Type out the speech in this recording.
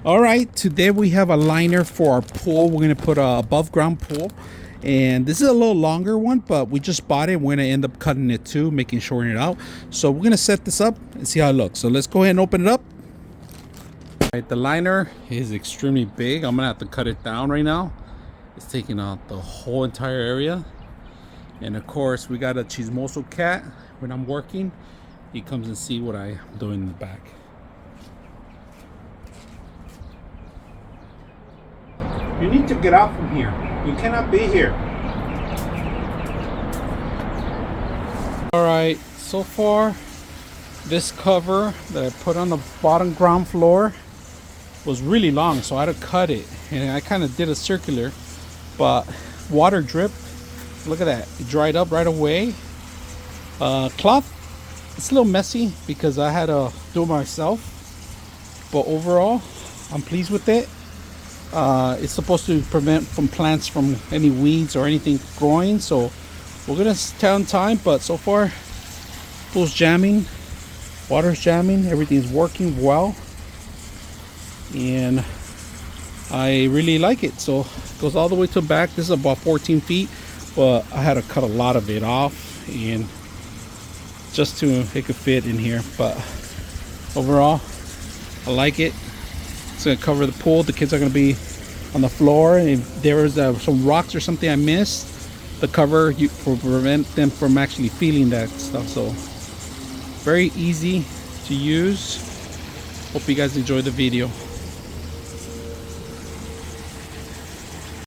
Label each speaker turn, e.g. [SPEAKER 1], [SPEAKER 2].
[SPEAKER 1] All right, today we have a liner for our pool. We're gonna put a above ground pool, and this is a little longer one, but we just bought it. We're gonna end up cutting it too, making shortening it out. So we're gonna set this up and see how it looks. So let's go ahead and open it up. All right, the liner is extremely big. I'm gonna have to cut it down right now. It's taking out the whole entire area. And of course, we got a chismoso cat. When I'm working, he comes and see what I'm doing in the back. You need to get out from here. You cannot be here. All right, so far, this cover that I put on the bottom ground floor was really long, so I had to cut it. And I kind of did a circular, but water dripped. Look at that, it dried up right away. Cloth, it's a little messy because I had to do it myself. But overall, I'm pleased with it. It's supposed to prevent from plants from any weeds or anything growing, so we're gonna stay on time. But so far, pool's jamming, water's jamming, everything's working well, and I really like it. So it goes all the way to the back. This is about 14 feet, but I had to cut a lot of it off and just to it could fit in here. But overall, I like it. It's gonna cover the pool. The kids are gonna be on the floor, and if there was some rocks or something I missed, the cover will prevent them from actually feeling that stuff. So very easy to use. Hope you guys enjoy the video.